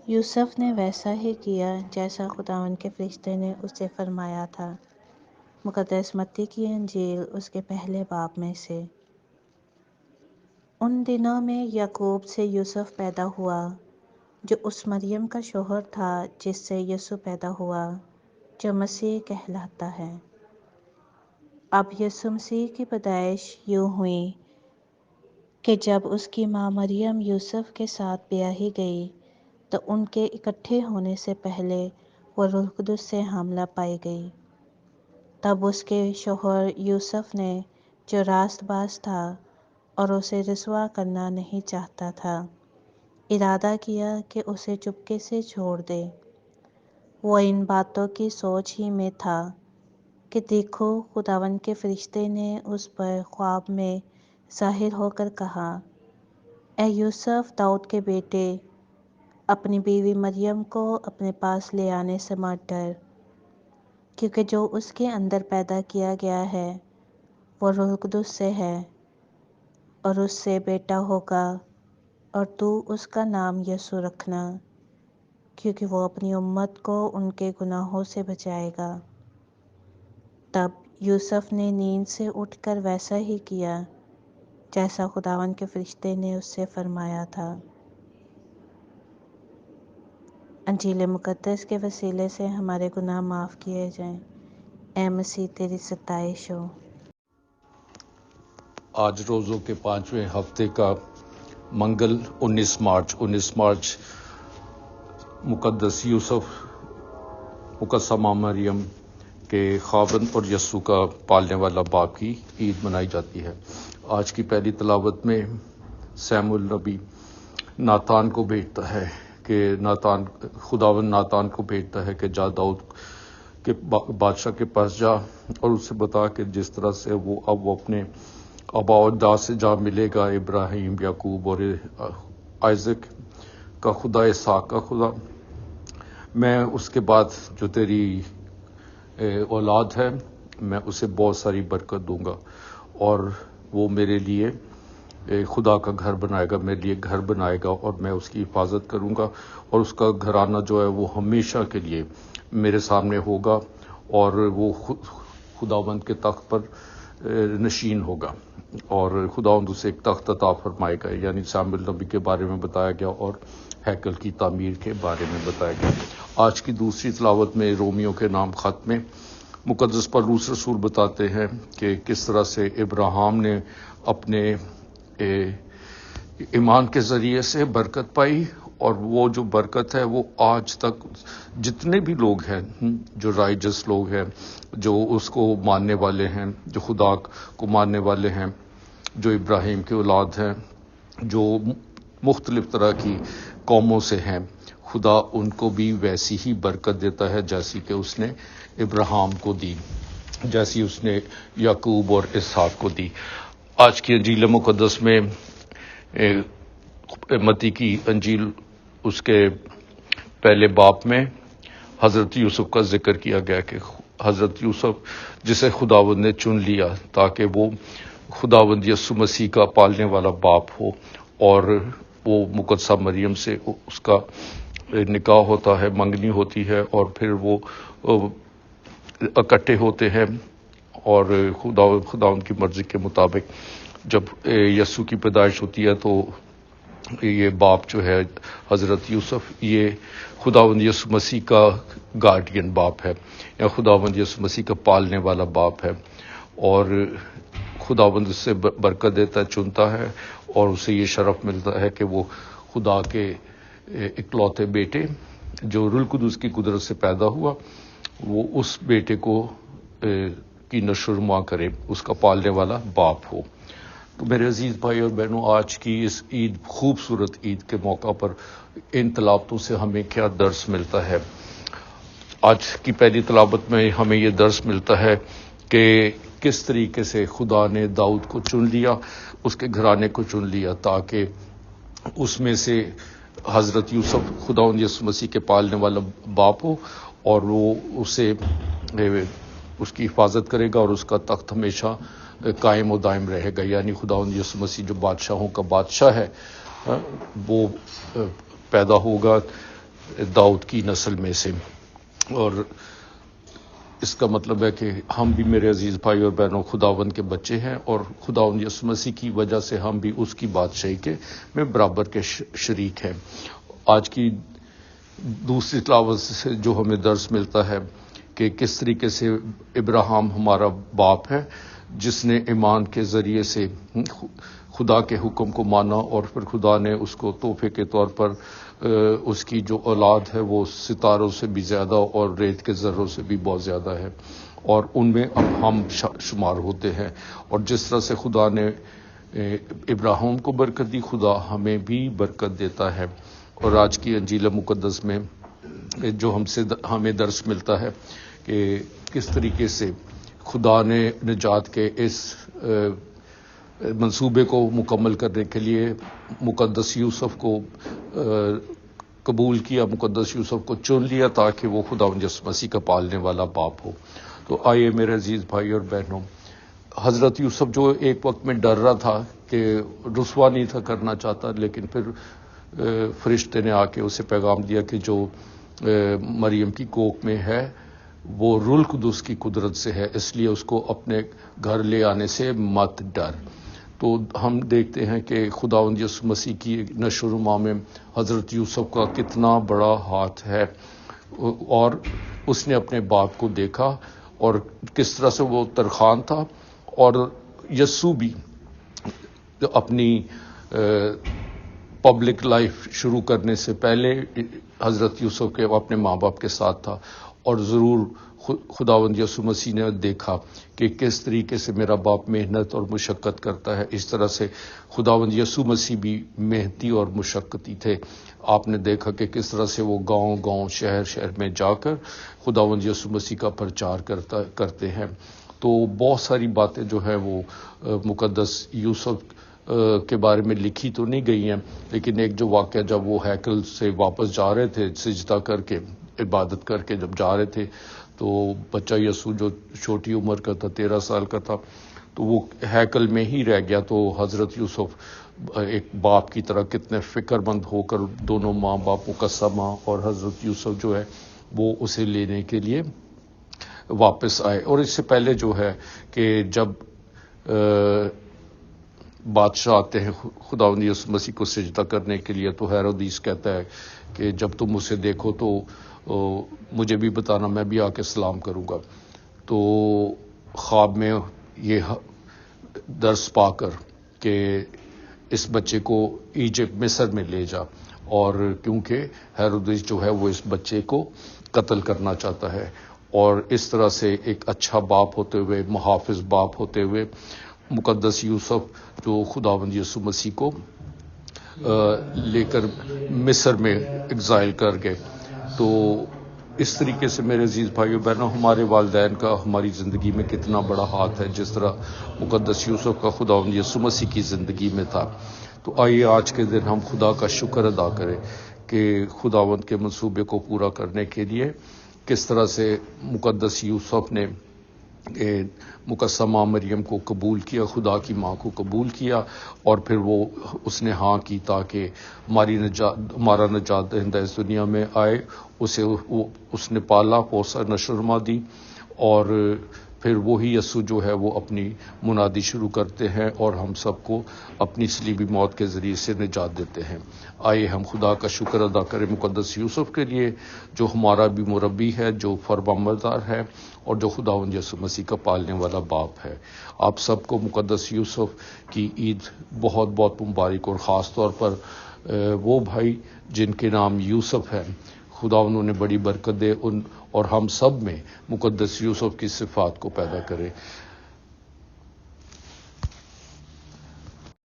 یوسف نے ویسا ہی کیا جیسا خداوند کے فرشتے نے اسے فرمایا تھا۔ مقدس متی کی انجیل اس کے پہلے باب میں سے۔ ان دنوں میں یعقوب سے یوسف پیدا ہوا جو اس مریم کا شوہر تھا جس سے یسوع پیدا ہوا جو مسیح کہلاتا ہے۔ اب یسوع مسیح کی پیدائش یوں ہوئی کہ جب اس کی ماں مریم یوسف کے ساتھ بیاہی گئی تو ان کے اکٹھے ہونے سے پہلے وہ روح القدس سے حاملہ پائی گئی۔ تب اس کے شوہر یوسف نے جو راست باز تھا اور اسے رسوا کرنا نہیں چاہتا تھا، ارادہ کیا کہ اسے چپکے سے چھوڑ دے۔ وہ ان باتوں کی سوچ ہی میں تھا کہ دیکھو خداوند کے فرشتے نے اس پر خواب میں ظاہر ہو کر کہا، اے یوسف داؤد کے بیٹے، اپنی بیوی مریم کو اپنے پاس لے آنے سے مت ڈر، کیونکہ جو اس کے اندر پیدا کیا گیا ہے وہ روح القدس سے ہے، اور اس سے بیٹا ہوگا، اور تو اس کا نام یسوع رکھنا، کیونکہ وہ اپنی امت کو ان کے گناہوں سے بچائے گا۔ تب یوسف نے نیند سے اٹھ کر ویسا ہی کیا جیسا خداوند کے فرشتے نے اس سے فرمایا تھا۔ انجیل مقدس کے وسیلے سے ہمارے گناہ معاف کیے جائیں۔ اے مسیح تیری ستائش ہو۔ آج روزوں کے 5ویں ہفتے کا منگل 19 مارچ مقدس یوسف مقدسہ ماں مریم کے خاوند اور یسوع کا پالنے والا باپ کی عید منائی جاتی ہے۔ آج کی پہلی تلاوت میں سیموئیل نبی ناتان کو بھیجتا ہے کہ خداوند ناتان کو بھیجتا ہے کہ جا داؤد کے بادشاہ کے پاس جا اور اس سے بتا کہ جس طرح سے وہ اپنے آباء و اجداد سے جا ملے گا، ابراہیم، یعقوب اور آئزک کا خدا، اسحاق کا خدا، میں اس کے بعد جو تیری اولاد ہے میں اسے بہت ساری برکت دوں گا، اور وہ میرے لیے خدا کا گھر بنائے گا، میرے لیے گھر بنائے گا، اور میں اس کی حفاظت کروں گا، اور اس کا گھرانہ جو ہے وہ ہمیشہ کے لیے میرے سامنے ہوگا، اور وہ خداوند کے تخت پر نشین ہوگا، اور خداوند اسے ایک تخت عطا فرمائے گا، یعنی سیموئیل نبی کے بارے میں بتایا گیا اور ہیکل کی تعمیر کے بارے میں بتایا گیا۔ آج کی دوسری تلاوت میں رومیوں کے نام خط میں مقدس پولس رسول بتاتے ہیں کہ کس طرح سے ابراہیم نے اپنے ایمان کے ذریعے سے برکت پائی، اور وہ جو برکت ہے وہ آج تک جتنے بھی لوگ ہیں جو رائجس لوگ ہیں، جو اس کو ماننے والے ہیں، جو خدا کو ماننے والے ہیں، جو ابراہیم کے اولاد ہیں، جو مختلف طرح کی قوموں سے ہیں، خدا ان کو بھی ویسی ہی برکت دیتا ہے جیسی کہ اس نے ابراہیم کو دی، جیسی اس نے یعقوب اور اسحاق کو دی۔ آج کی انجیل مقدس میں متی کی انجیل اس کے پہلے باب میں حضرت یوسف کا ذکر کیا گیا کہ حضرت یوسف جسے خداوند نے چن لیا تاکہ وہ خداوند یسوع مسیح کا پالنے والا باپ ہو، اور وہ مقدسہ مریم سے اس کا نکاح ہوتا ہے، منگنی ہوتی ہے، اور پھر وہ اکٹھے ہوتے ہیں، اور خداوند کی مرضی کے مطابق جب یسوع کی پیدائش ہوتی ہے تو یہ باپ جو ہے حضرت یوسف، یہ خداوند یسوع مسیح کا گارڈین باپ ہے، یا خداوند یسوع مسیح کا پالنے والا باپ ہے، اور خداوند اس سے برکت دیتا ہے، چنتا ہے، اور اسے یہ شرف ملتا ہے کہ وہ خدا کے اکلوتے بیٹے جو روح القدس کی قدرت سے پیدا ہوا، وہ اس بیٹے کو کی نشو و نما کرے، اس کا پالنے والا باپ ہو۔ تو میرے عزیز بھائی اور بہنوں، آج کی اس عید، خوبصورت عید کے موقع پر ان تلاوتوں سے ہمیں کیا درس ملتا ہے؟ آج کی پہلی تلاوت میں ہمیں یہ درس ملتا ہے کہ کس طریقے سے خدا نے داؤد کو چن لیا، اس کے گھرانے کو چن لیا، تاکہ اس میں سے حضرت یوسف خداوند یسوع مسیح کے پالنے والا باپ ہو، اور وہ اسے اس کی حفاظت کرے گا، اور اس کا تخت ہمیشہ قائم و دائم رہے گا، یعنی خداوند یسوع مسیح جو بادشاہوں کا بادشاہ ہے، وہ پیدا ہوگا داؤد کی نسل میں سے، اور اس کا مطلب ہے کہ ہم بھی میرے عزیز بھائی اور بہنوں خداوند کے بچے ہیں، اور خداوند یسوع مسیح کی وجہ سے ہم بھی اس کی بادشاہی کے میں برابر کے شریک ہیں۔ آج کی دوسری تلاوت سے جو ہمیں درس ملتا ہے کہ کس طریقے سے ابراہیم ہمارا باپ ہے، جس نے ایمان کے ذریعے سے خدا کے حکم کو مانا، اور پھر خدا نے اس کو تحفے کے طور پر اس کی جو اولاد ہے وہ ستاروں سے بھی زیادہ اور ریت کے ذروں سے بھی بہت زیادہ ہے، اور ان میں اب ہم شمار ہوتے ہیں۔ اور جس طرح سے خدا نے ابراہیم کو برکت دی، خدا ہمیں بھی برکت دیتا ہے۔ اور آج کی انجیل مقدس میں جو ہمیں درس ملتا ہے کہ کس طریقے سے خدا نے نجات کے اس منصوبے کو مکمل کرنے کے لیے مقدس یوسف کو قبول کیا، مقدس یوسف کو چن لیا تاکہ وہ خداوند یسوع مسیح کا پالنے والا باپ ہو۔ تو آئیے میرے عزیز بھائی اور بہنوں، حضرت یوسف جو ایک وقت میں ڈر رہا تھا کہ رسوا نہیں تھا کرنا چاہتا، لیکن پھر فرشتے نے آ کے اسے پیغام دیا کہ جو مریم کی کوکھ میں ہے وہ روح القدس کی قدرت سے ہے، اس لیے اس کو اپنے گھر لے آنے سے مت ڈر۔ تو ہم دیکھتے ہیں کہ خداوند یسوع مسیح کی نشو و نما میں حضرت یوسف کا کتنا بڑا ہاتھ ہے، اور اس نے اپنے باپ کو دیکھا اور کس طرح سے وہ ترخان تھا، اور یسوع بھی اپنی پبلک لائف شروع کرنے سے پہلے حضرت یوسف کے اپنے ماں باپ کے ساتھ تھا، اور ضرور خداوند یسوع مسیح نے دیکھا کہ کس طریقے سے میرا باپ محنت اور مشقت کرتا ہے، اس طرح سے خداوند یسوع مسیح بھی محنتی اور مشقتی تھے۔ آپ نے دیکھا کہ کس طرح سے وہ گاؤں گاؤں شہر شہر میں جا کر خداوند یسوع مسیح کا پرچار کرتے ہیں۔ تو بہت ساری باتیں جو ہیں وہ مقدس یوسف کے بارے میں لکھی تو نہیں گئی ہیں، لیکن ایک جو واقعہ جب وہ ہیکل سے واپس جا رہے تھے سجدہ کر کے، عبادت کر کے جب جا رہے تھے، تو بچہ یسوع جو چھوٹی عمر کا تھا، 13 سال کا تھا، تو وہ ہیکل میں ہی رہ گیا۔ تو حضرت یوسف ایک باپ کی طرح کتنے فکر مند ہو کر دونوں ماں باپوں کا سما اور حضرت یوسف جو ہے وہ اسے لینے کے لیے واپس آئے۔ اور اس سے پہلے جو ہے کہ جب بادشاہ آتے ہیں خداوند یسوع مسیح کو سجدہ کرنے کے لیے، تو ہیرودیس کہتا ہے کہ جب تم اسے دیکھو تو مجھے بھی بتانا، میں بھی آ کے سلام کروں گا۔ تو خواب میں یہ درس پا کر کہ اس بچے کو ایجپٹ مصر میں لے جا، اور کیونکہ ہیرودیس جو ہے وہ اس بچے کو قتل کرنا چاہتا ہے، اور اس طرح سے ایک اچھا باپ ہوتے ہوئے، محافظ باپ ہوتے ہوئے، مقدس یوسف جو خداوند یسوع مسیح کو لے کر مصر میں ایگزائل کر گئے۔ تو اس طریقے سے میرے عزیز بھائیو بہنوں، ہمارے والدین کا ہماری زندگی میں کتنا بڑا ہاتھ ہے، جس طرح مقدس یوسف کا خداوند یسوع مسیح کی زندگی میں تھا۔ تو آئیے آج کے دن ہم خدا کا شکر ادا کریں کہ خداوند کے منصوبے کو پورا کرنے کے لیے کس طرح سے مقدس یوسف نے مقدسہ مریم کو قبول کیا، خدا کی ماں کو قبول کیا، اور پھر وہ اس نے ہاں کی تاکہ ہمارا نجات دہندہ اس دنیا میں آئے۔ اس نے پالا پوسا، نشو و نما دی، اور پھر وہی یسوع جو ہے وہ اپنی منادی شروع کرتے ہیں اور ہم سب کو اپنی صلیبی موت کے ذریعے سے نجات دیتے ہیں۔ آئیے ہم خدا کا شکر ادا کریں مقدس یوسف کے لیے، جو ہمارا بھی مربی ہے، جو فرمانبردار ہے، اور جو خداوند یسوع مسیح کا پالنے والا باپ ہے۔ آپ سب کو مقدس یوسف کی عید بہت بہت مبارک، اور خاص طور پر وہ بھائی جن کے نام یوسف ہے، خدا انہوں نے بڑی برکت دے اور ہم سب میں مقدس یوسف کی صفات کو پیدا کرے۔